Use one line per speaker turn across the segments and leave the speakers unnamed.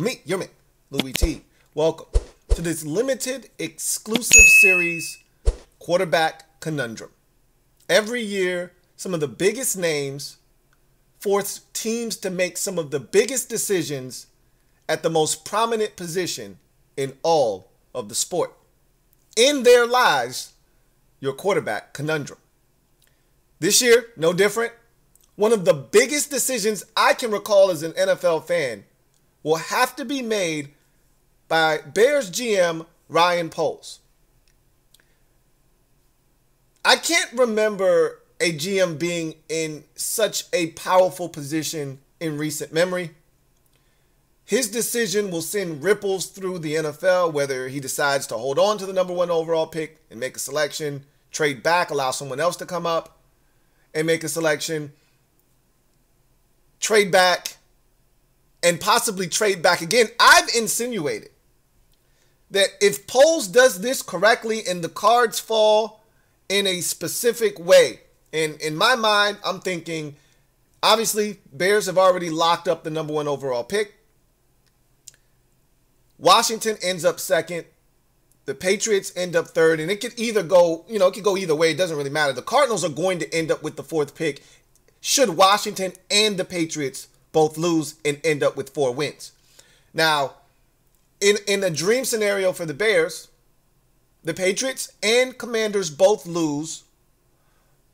with me, your man, Louie Tee. Welcome to this limited exclusive series, Quarterback Conundrum. Every year, some of the biggest names force teams to make some of the biggest decisions at the most prominent position in all of the sport. In there lies your quarterback conundrum. This year, no different. One of the biggest decisions I can recall as an NFL fan will have to be made by Bears GM Ryan Poles. I can't remember a GM being in such a powerful position in recent memory. His decision will send ripples through the NFL, whether he decides to hold on to the number 1 overall pick and make a selection, trade back, allow someone else to come up and make a selection, trade back, and possibly trade back again. I've insinuated that if Poles does this correctly and the cards fall in a specific way, and in my mind, I'm thinking, obviously, Bears have already locked up the number 1 overall pick. Washington ends up second. The Patriots end up third. And it could either go, it could go either way. It doesn't really matter. The Cardinals are going to end up with the 4th pick should Washington and the Patriots both lose and end up with 4 wins. Now, in a dream scenario for the Bears, the Patriots and Commanders both lose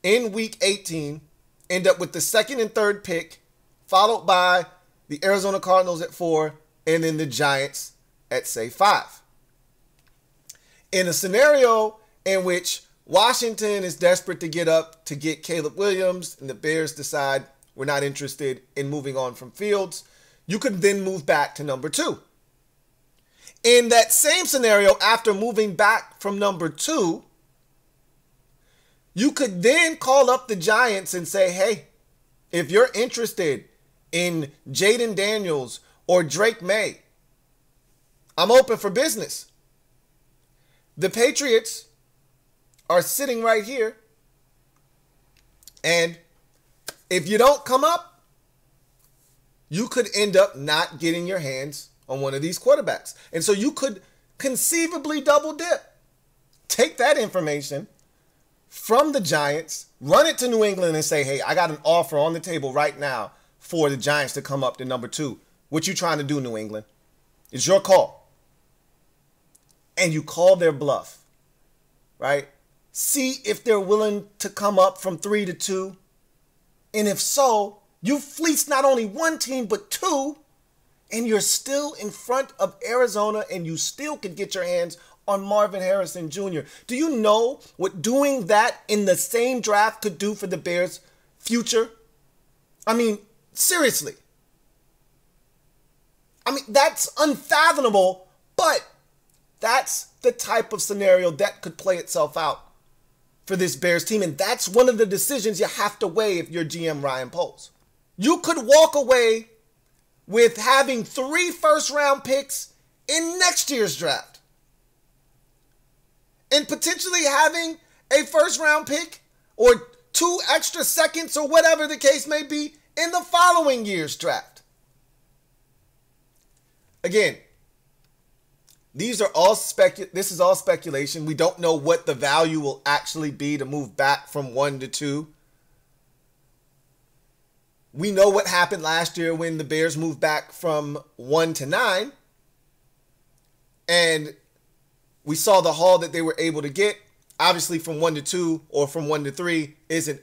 in Week 18, end up with the 2nd and 3rd pick, followed by the Arizona Cardinals at 4, and then the Giants at, say, 5. In a scenario in which Washington is desperate to get up to get Caleb Williams, and the Bears decide we're not interested in moving on from Fields, you could then move back to number 2. In that same scenario, after moving back from number 2, you could then call up the Giants and say, hey, if you're interested in Jaden Daniels or Drake May, I'm open for business. The Patriots are sitting right here, and if you don't come up, you could end up not getting your hands on one of these quarterbacks. And so you could conceivably double dip. Take that information from the Giants, run it to New England and say, hey, I got an offer on the table right now for the Giants to come up to number 2. What you trying to do, New England? It's your call. And you call their bluff, right? See if they're willing to come up from 3 to 2. And if so, you fleece not only one team, but 2, and you're still in front of Arizona, and you still could get your hands on Marvin Harrison Jr. Do you know what doing that in the same draft could do for the Bears' future? I mean, seriously. I mean, that's unfathomable, but that's the type of scenario that could play itself out for this Bears team. And that's one of the decisions you have to weigh if you're GM Ryan Poles. You could walk away with having 3 first-round picks in next year's draft, and potentially having a first-round pick or 2 extra seconds or whatever the case may be in the following year's draft. Again, this is all speculation. We don't know what the value will actually be to move back from 1 to 2. We know what happened last year when the Bears moved back from 1 to 9. And we saw the haul that they were able to get. Obviously, from 1 to 2 or from 1 to 3 isn't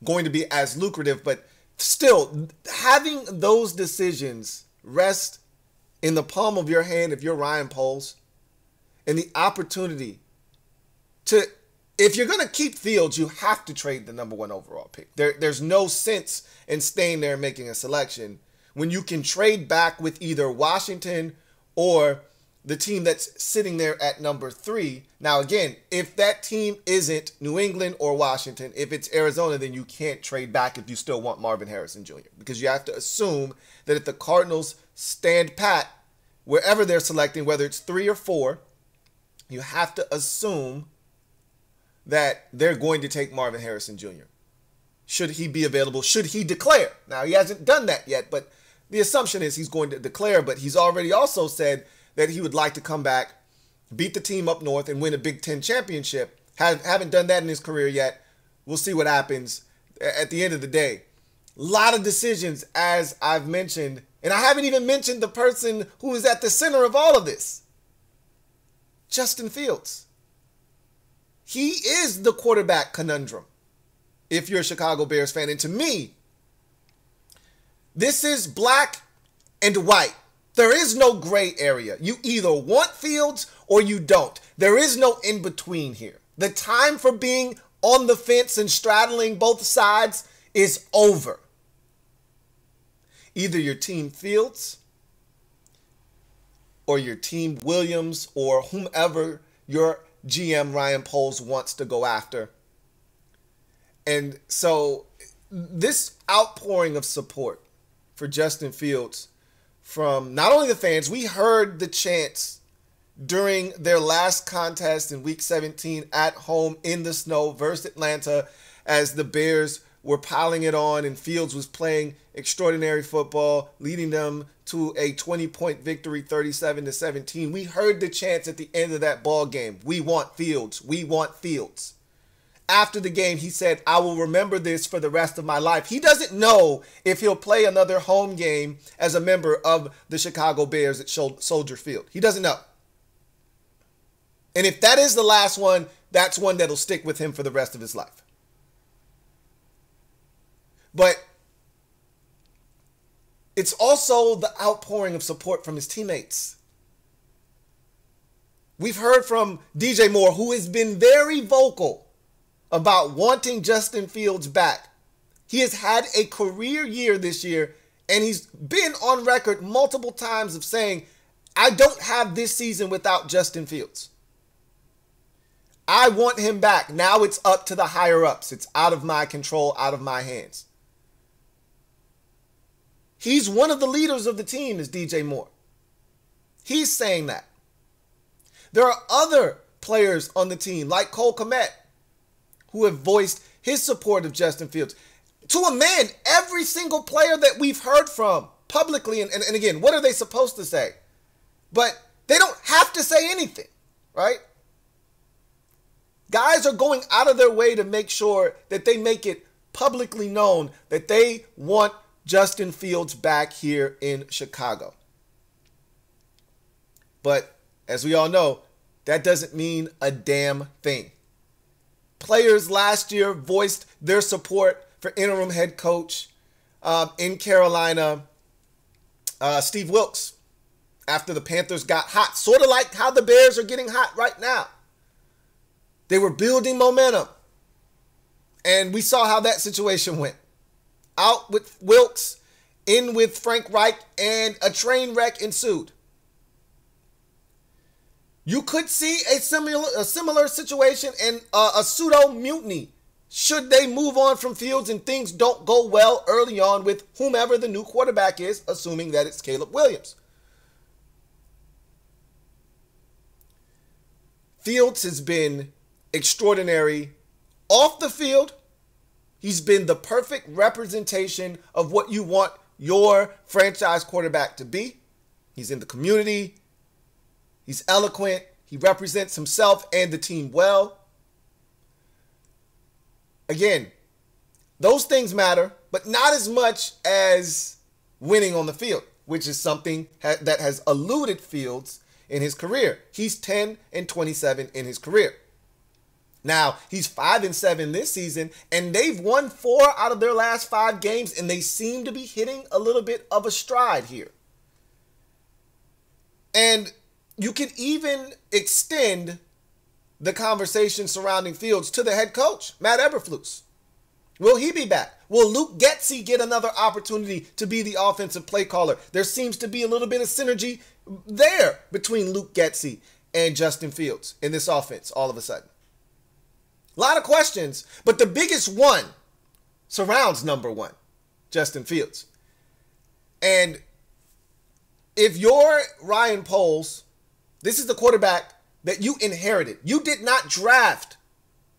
going to be as lucrative. But still, having those decisions rest in the palm of your hand if you're Ryan Poles, and the opportunity to, if you're going to keep Fields, you have to trade the number 1 overall pick. There's no sense in staying there and making a selection when you can trade back with either Washington or the team that's sitting there at number 3. Now, again, if that team isn't New England or Washington, if it's Arizona, then you can't trade back if you still want Marvin Harrison Jr. Because you have to assume that if the Cardinals stand pat, wherever they're selecting, whether it's 3 or 4, you have to assume that they're going to take Marvin Harrison Jr. Should he be available? Should he declare? Now, he hasn't done that yet, but the assumption is he's going to declare, but he's already also said that he would like to come back, beat the team up north, and win a Big Ten championship. Haven't done that in his career yet. We'll see what happens at the end of the day. A lot of decisions, as I've mentioned, and I haven't even mentioned the person who is at the center of all of this. Justin Fields. He is the quarterback conundrum, if you're a Chicago Bears fan. And to me, this is black and white. There is no gray area. You either want Fields or you don't. There is no in between here. The time for being on the fence and straddling both sides is over. Either your team Fields or your team Williams or whomever your GM Ryan Poles wants to go after. And so this outpouring of support for Justin Fields from not only the fans, we heard the chants during their last contest in Week 17 at home in the snow versus Atlanta as the Bears were piling it on and Fields was playing extraordinary football, leading them to a 20-point victory, 37-17. We heard the chants at the end of that ball game. We want Fields. We want Fields. After the game, he said, I will remember this for the rest of my life. He doesn't know if he'll play another home game as a member of the Chicago Bears at Soldier Field. He doesn't know. And if that is the last one, that's one that'll stick with him for the rest of his life. But it's also the outpouring of support from his teammates. We've heard from DJ Moore, who has been very vocal about wanting Justin Fields back. He has had a career year this year, and he's been on record multiple times of saying, I don't have this season without Justin Fields. I want him back. Now it's up to the higher ups. It's out of my control, out of my hands. He's one of the leaders of the team, is DJ Moore. He's saying that. There are other players on the team, like Cole Kmet, who have voiced his support of Justin Fields. To a man, every single player that we've heard from publicly, and again, what are they supposed to say? But they don't have to say anything, right? Guys are going out of their way to make sure that they make it publicly known that they want Justin Fields back here in Chicago. But as we all know, that doesn't mean a damn thing. Players last year voiced their support for interim head coach in Carolina, Steve Wilks, after the Panthers got hot. Sort of like how the Bears are getting hot right now. They were building momentum. And we saw how that situation went. Out with Wilks, in with Frank Reich, and a train wreck ensued. You could see a similar situation and a pseudo mutiny should they move on from Fields and things don't go well early on with whomever the new quarterback is, assuming that it's Caleb Williams. Fields has been extraordinary off the field. He's been the perfect representation of what you want your franchise quarterback to be. He's in the community. He's eloquent. He represents himself and the team well. Again, those things matter, but not as much as winning on the field, which is something that has eluded Fields in his career. He's 10-27 in his career. Now, he's 5-7 this season, and they've won 4 out of their last 5 games, and they seem to be hitting a little bit of a stride here. And you can even extend the conversation surrounding Fields to the head coach, Matt Eberflus. Will he be back? Will Luke Getsy get another opportunity to be the offensive play caller? There seems to be a little bit of synergy there between Luke Getsy and Justin Fields in this offense all of a sudden. A lot of questions, but the biggest one surrounds number 1, Justin Fields. And if you're Ryan Poles, this is the quarterback that you inherited. You did not draft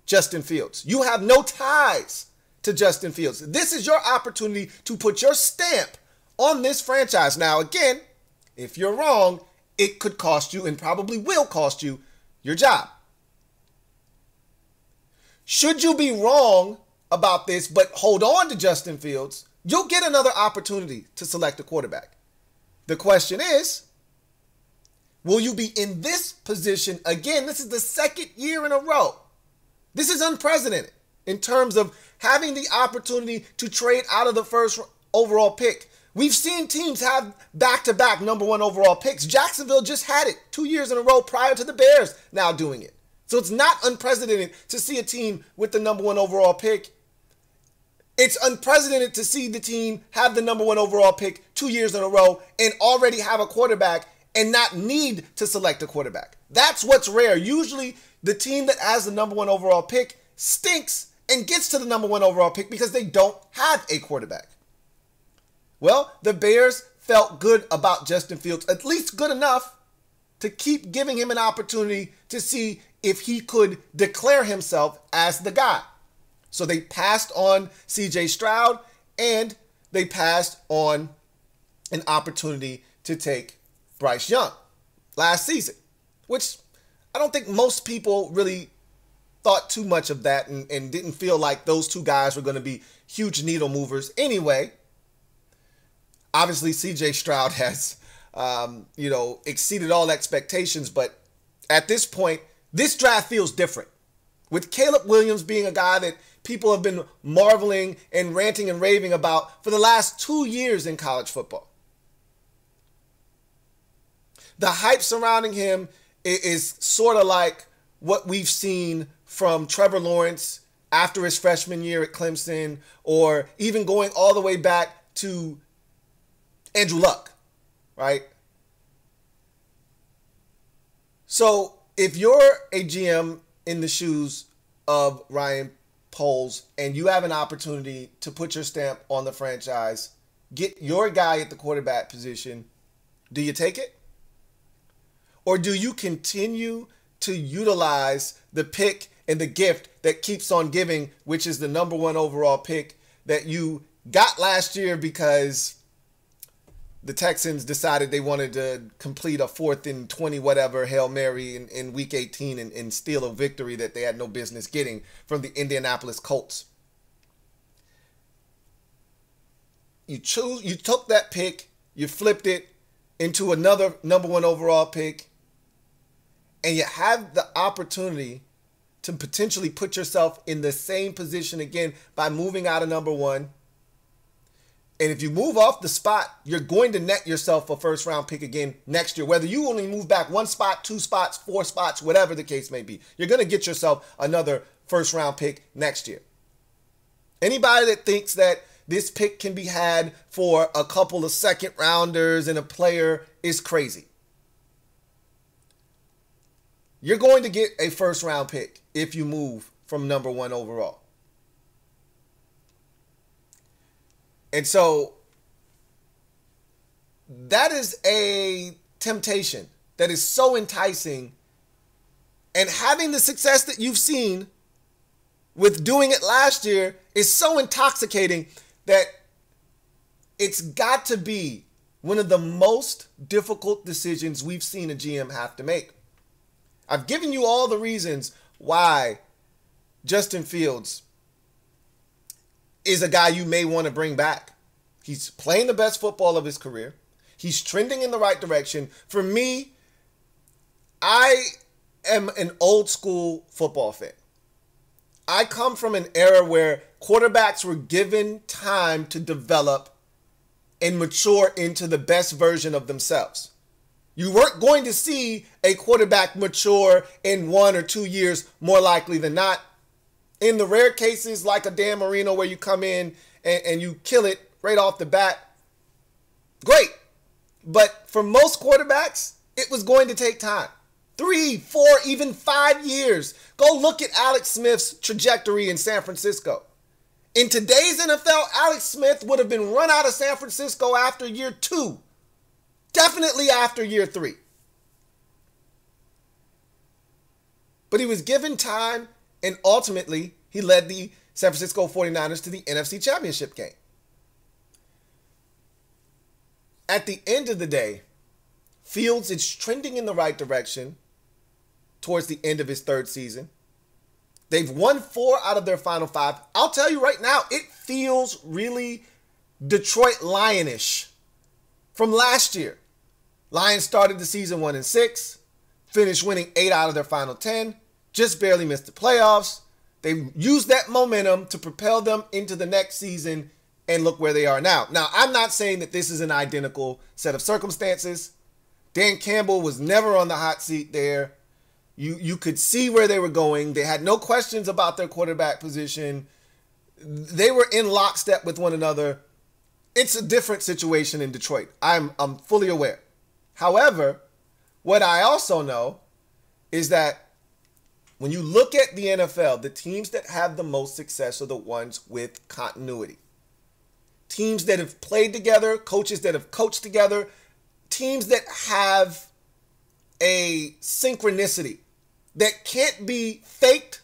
Justin Fields. You have no ties to Justin Fields. This is your opportunity to put your stamp on this franchise. Now, again, if you're wrong, it could cost you and probably will cost you your job. Should you be wrong about this but hold on to Justin Fields, you'll get another opportunity to select a quarterback. The question is, will you be in this position again? This is the second year in a row. This is unprecedented in terms of having the opportunity to trade out of the first overall pick. We've seen teams have back-to-back number one overall picks. Jacksonville just had it 2 years in a row prior to the Bears now doing it. So it's not unprecedented to see a team with the number one overall pick. It's unprecedented to see the team have the number one overall pick 2 years in a row and already have a quarterback and not need to select a quarterback. That's what's rare. Usually the team that has the number one overall pick stinks and gets to the number one overall pick because they don't have a quarterback. Well, the Bears felt good about Justin Fields, at least good enough to keep giving him an opportunity to see if he could declare himself as the guy. So they passed on C.J. Stroud and they passed on an opportunity to take Bryce Young last season, which I don't think most people really thought too much of that and didn't feel like those two guys were going to be huge needle movers anyway. Obviously, C.J. Stroud has, exceeded all expectations, but at this point, this draft feels different. With Caleb Williams being a guy that people have been marveling and ranting and raving about for the last 2 years in college football. The hype surrounding him is sort of like what we've seen from Trevor Lawrence after his freshman year at Clemson, or even going all the way back to Andrew Luck, right? So if you're a GM in the shoes of Ryan Poles and you have an opportunity to put your stamp on the franchise, get your guy at the quarterback position, do you take it? Or do you continue to utilize the pick and the gift that keeps on giving, which is the number one overall pick that you got last year because the Texans decided they wanted to complete a 4th and 20 whatever Hail Mary in week 18 and steal a victory that they had no business getting from the Indianapolis Colts. You took that pick, you flipped it into another number one overall pick, and you have the opportunity to potentially put yourself in the same position again by moving out of number one. And if you move off the spot, you're going to net yourself a first round pick again next year. Whether you only move back 1 spot, 2 spots, 4 spots, whatever the case may be, you're going to get yourself another first round pick next year. Anybody that thinks that this pick can be had for a couple of second rounders and a player is crazy. You're going to get a first round pick if you move from number one overall. And so that is a temptation that is so enticing. And having the success that you've seen with doing it last year is so intoxicating that it's got to be one of the most difficult decisions we've seen a GM have to make. I've given you all the reasons why Justin Fields is a guy you may want to bring back. He's playing the best football of his career. He's trending in the right direction. For me, I am an old school football fan. I come from an era where quarterbacks were given time to develop and mature into the best version of themselves. You weren't going to see a quarterback mature in 1 or 2 years, more likely than not. In the rare cases like a Dan Marino where you come in and you kill it right off the bat, great. But for most quarterbacks, it was going to take time. 3, 4, even 5 years. Go look at Alex Smith's trajectory in San Francisco. In today's NFL, Alex Smith would have been run out of San Francisco after year 2. Definitely after year 3. But he was given time, and ultimately, he led the San Francisco 49ers to the NFC Championship game. at the end of the day, Fields is trending in the right direction towards the end of his third season. They've won 4 out of their final 5. I'll tell you right now, it feels really Detroit Lionish from last year. Lions started the season 1-6, finished winning 8 out of their final 10, just barely missed the playoffs. They used that momentum to propel them into the next season, and look where they are now. Now, I'm not saying that this is an identical set of circumstances. Dan Campbell was never on the hot seat there. You could see where they were going. They had no questions about their quarterback position. They were in lockstep with one another. It's a different situation in Detroit. I'm fully aware. However, what I also know is that when you look at the NFL, the teams that have the most success are the ones with continuity. Teams that have played together, coaches that have coached together, teams that have a synchronicity that can't be faked,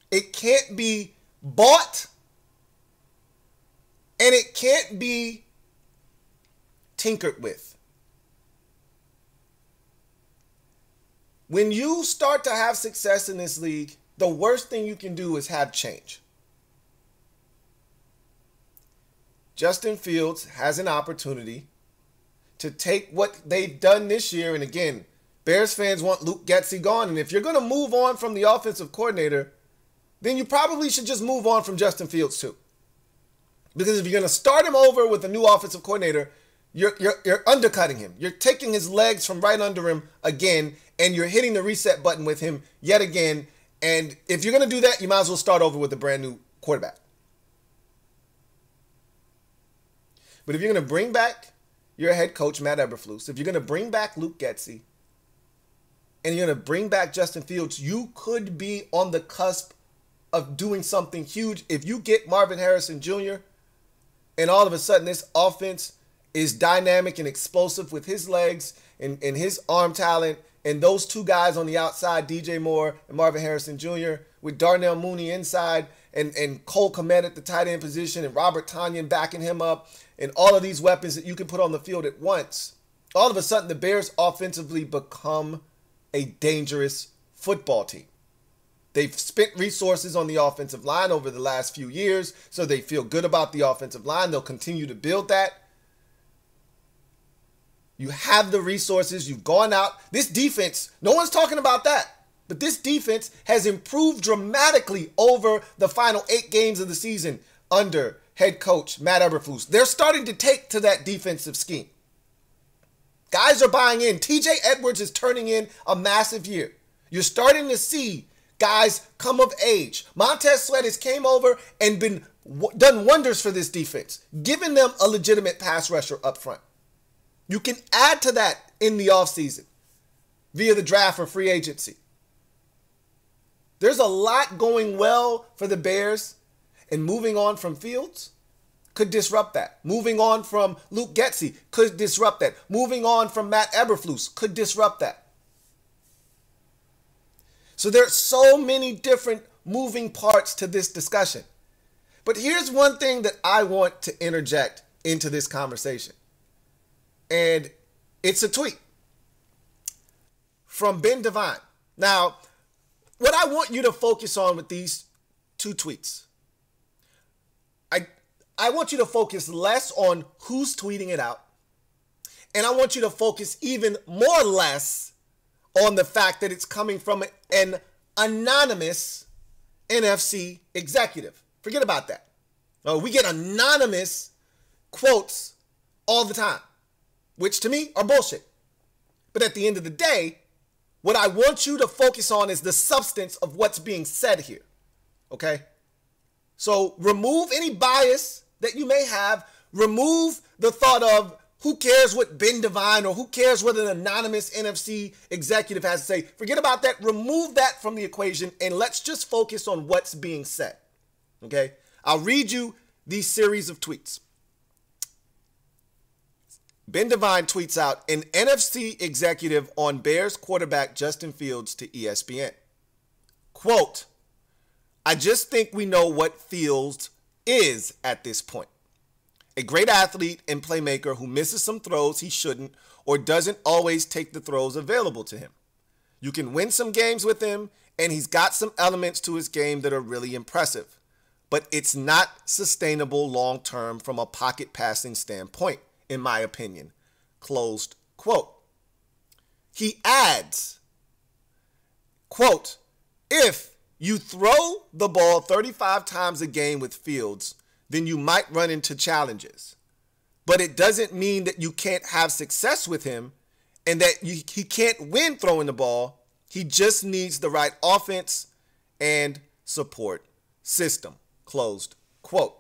it can't be bought, and it can't be tinkered with. When you start to have success in this league, the worst thing you can do is have change. Justin Fields has an opportunity to take what they've done this year, and again, Bears fans want Luke Getsy gone, and if you're going to move on from the offensive coordinator, then you probably should just move on from Justin Fields too. Because if you're going to start him over with a new offensive coordinator, you're undercutting him. You're taking his legs from right under him again, and you're hitting the reset button with him yet again. And if you're going to do that, you might as well start over with a brand new quarterback. But if you're going to bring back your head coach, Matt Eberflus, if you're going to bring back Luke Getsy, and you're going to bring back Justin Fields, you could be on the cusp of doing something huge. If you get Marvin Harrison Jr., and all of a sudden this offense is dynamic and explosive with his legs and his arm talent, and those two guys on the outside, DJ Moore and Marvin Harrison Jr., with Darnell Mooney inside and Cole Kmet at the tight end position and Robert Tonyan backing him up, and all of these weapons that you can put on the field at once, all of a sudden the Bears offensively become a dangerous football team. They've spent resources on the offensive line over the last few years, so they feel good about the offensive line. They'll continue to build that. You have the resources. You've gone out. This defense, no one's talking about that, but this defense has improved dramatically over the final 8 games of the season under head coach Matt Eberflus. They're starting to take to that defensive scheme. Guys are buying in. TJ Edwards is turning in a massive year. You're starting to see guys come of age. Montez Sweat has came over and done wonders for this defense, giving them a legitimate pass rusher up front. You can add to that in the offseason via the draft or free agency. There's a lot going well for the Bears, and moving on from Fields could disrupt that. Moving on from Luke Getsy could disrupt that. Moving on from Matt Eberflus could disrupt that. So there are so many different moving parts to this discussion. But here's one thing that I want to interject into this conversation. And it's a tweet from Ben Devine. Now, what I want you to focus on with these 2 tweets, I want you to focus less on who's tweeting it out. And I want you to focus even more less on the fact that it's coming from an anonymous NFC executive. Forget about that. We get anonymous quotes all the time, which to me are bullshit. But at the end of the day, what I want you to focus on is the substance of what's being said here. Okay? So remove any bias that you may have. Remove the thought of who cares what Ben Devine or who cares what an anonymous NFC executive has to say. Forget about that. Remove that from the equation and let's just focus on what's being said. Okay? I'll read you these series of tweets. Ben Devine tweets out an NFC executive on Bears quarterback Justin Fields to ESPN. Quote, I just think we know what Fields is at this point. A great athlete and playmaker who misses some throws he shouldn't or doesn't always take the throws available to him. You can win some games with him, and he's got some elements to his game that are really impressive. But it's not sustainable long-term from a pocket passing standpoint, in my opinion. Closed quote. He adds, quote, if you throw the ball 35 times a game with Fields, then you might run into challenges. But it doesn't mean that you can't have success with him and that he can't win throwing the ball. He just needs the right offense and support system. Closed quote.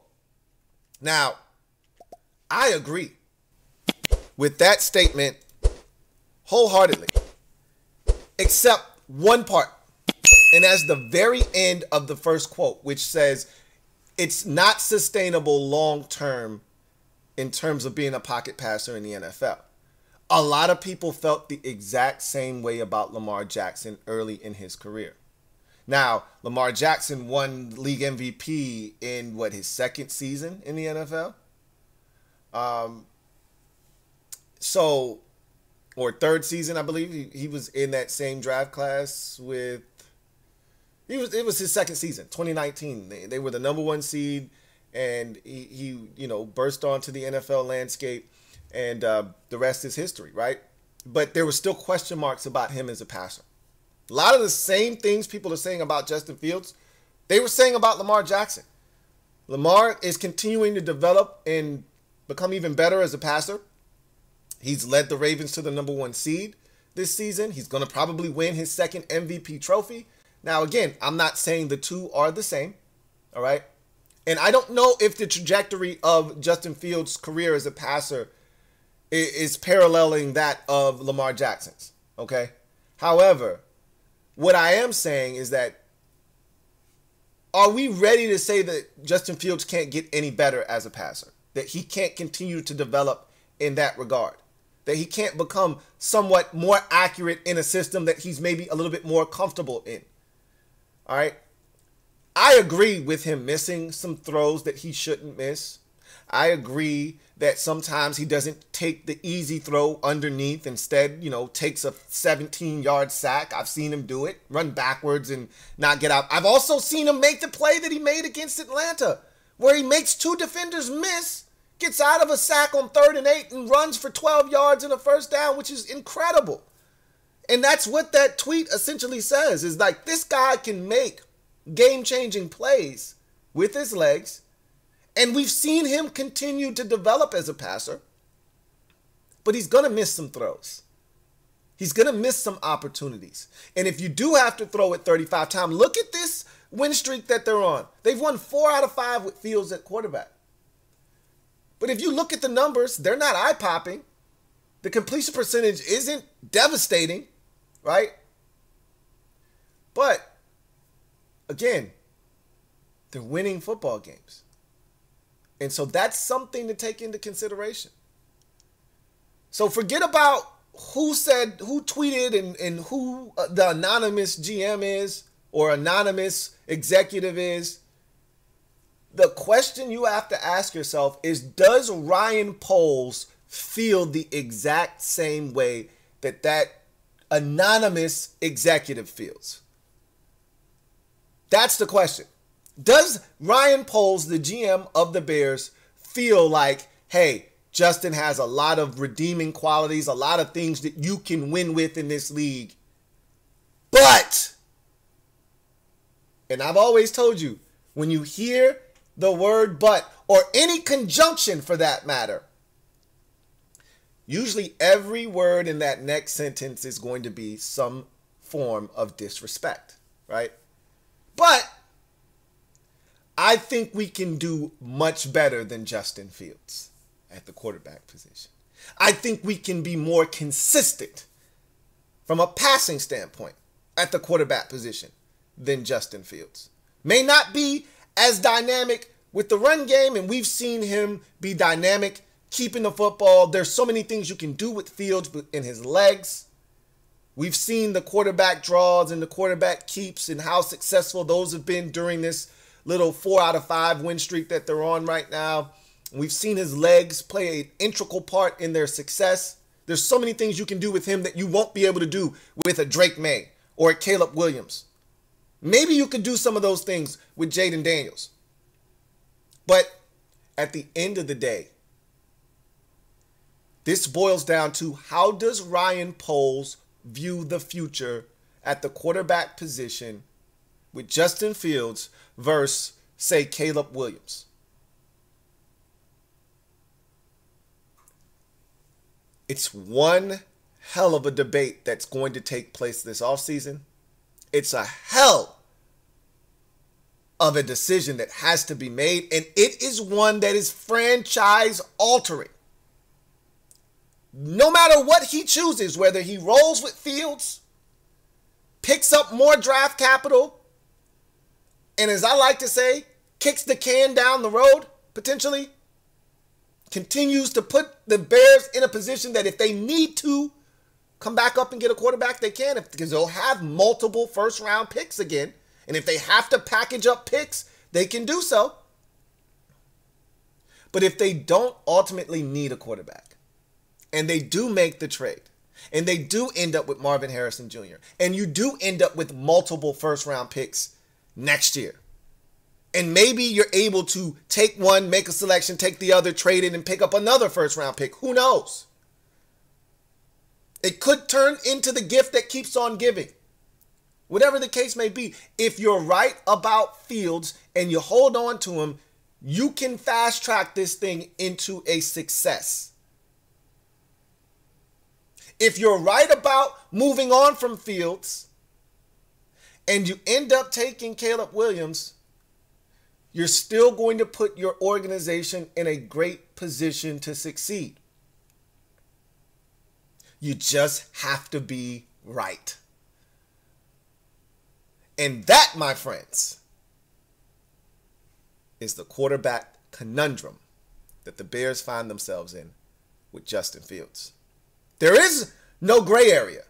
Now, I agree with that statement wholeheartedly, except one part. And that's the very end of the first quote, which says it's not sustainable long-term in terms of being a pocket passer in the NFL. A lot of people felt the exact same way about Lamar Jackson early in his career. Now, Lamar Jackson won league MVP in his second season in the NFL? Or third season, I believe. He was in that same draft class with, it was his second season, 2019. They were the number one seed, and he burst onto the NFL landscape, and the rest is history, right? But there were still question marks about him as a passer. A lot of the same things people are saying about Justin Fields, they were saying about Lamar Jackson. Lamar is continuing to develop and become even better as a passer. He's led the Ravens to the number one seed this season. He's going to probably win his second MVP trophy. Now, again, I'm not saying the two are the same, all right? And I don't know if the trajectory of Justin Fields' career as a passer is paralleling that of Lamar Jackson's, okay? However, what I am saying is that, are we ready to say that Justin Fields can't get any better as a passer? That he can't continue to develop in that regard? That he can't become somewhat more accurate in a system that he's maybe a little bit more comfortable in? All right. I agree with him missing some throws that he shouldn't miss. I agree that sometimes he doesn't take the easy throw underneath. Instead, takes a 17-yard sack. I've seen him do it, run backwards and not get out. I've also seen him make the play that he made against Atlanta, where he makes two defenders miss, gets out of a sack on 3rd and 8 and runs for 12 yards and a first down, which is incredible. And that's what that tweet essentially says, is like, this guy can make game-changing plays with his legs, and we've seen him continue to develop as a passer, but he's going to miss some throws. He's going to miss some opportunities. And if you do have to throw it 35 times, look at this win streak that they're on. They've won 4 out of 5 with Fields at quarterback. But if you look at the numbers, they're not eye-popping. The completion percentage isn't devastating, right? But, again, they're winning football games. And so that's something to take into consideration. So forget about who tweeted and who the anonymous GM is or anonymous executive is. The question you have to ask yourself is, does Ryan Poles feel the exact same way that anonymous executive feels? That's the question. Does Ryan Poles, the GM of the Bears, feel like, hey, Justin has a lot of redeeming qualities, a lot of things that you can win with in this league, but, and I've always told you, when you hear the word but, or any conjunction for that matter, usually every word in that next sentence is going to be some form of disrespect, right? But I think we can do much better than Justin Fields at the quarterback position. I think we can be more consistent from a passing standpoint at the quarterback position than Justin Fields. May not be as dynamic with the run game, and we've seen him be dynamic keeping the football. There's so many things you can do with Fields in his legs. We've seen the quarterback draws and the quarterback keeps and how successful those have been during this little 4 out of 5 win streak that they're on right now. We've seen his legs play an integral part in their success. There's so many things you can do with him that you won't be able to do with a Drake May or a Caleb Williams. Maybe you could do some of those things with Jaden Daniels. But at the end of the day, this boils down to, how does Ryan Poles view the future at the quarterback position with Justin Fields versus, say, Caleb Williams? It's one hell of a debate that's going to take place this offseason. It's a hell of a decision that has to be made, and it is one that is franchise altering. No matter what he chooses, whether he rolls with Fields, picks up more draft capital, and as I like to say, kicks the can down the road, potentially, continues to put the Bears in a position that if they need to come back up and get a quarterback, they can, because they'll have multiple first-round picks again. And if they have to package up picks, they can do so. But if they don't ultimately need a quarterback, and they do make the trade, and they do end up with Marvin Harrison Jr., and you do end up with multiple first-round picks next year, and maybe you're able to take one, make a selection, take the other, trade it, and pick up another first-round pick. Who knows? It could turn into the gift that keeps on giving. Whatever the case may be, if you're right about Fields and you hold on to him, you can fast-track this thing into a success. If you're right about moving on from Fields and you end up taking Caleb Williams, you're still going to put your organization in a great position to succeed. You just have to be right. And that, my friends, is the quarterback conundrum that the Bears find themselves in with Justin Fields. There is no gray area,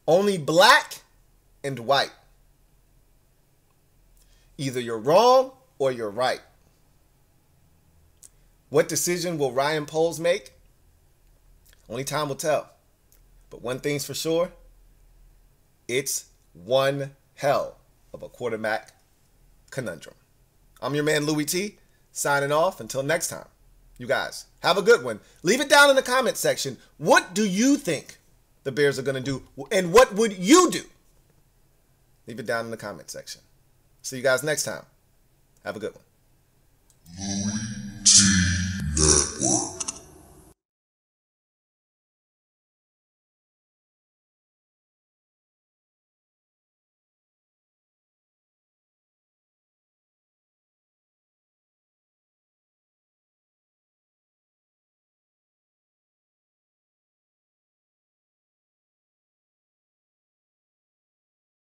only black and white. Either you're wrong or you're right. What decision will Ryan Poles make? Only time will tell. But one thing's for sure, it's one hell of a quarterback conundrum. I'm your man, Louie Tee, signing off. Until next time, you guys have a good one. Leave it down in the comment section. What do you think the Bears are going to do? And what would you do? Leave it down in the comment section. See you guys next time. Have a good one.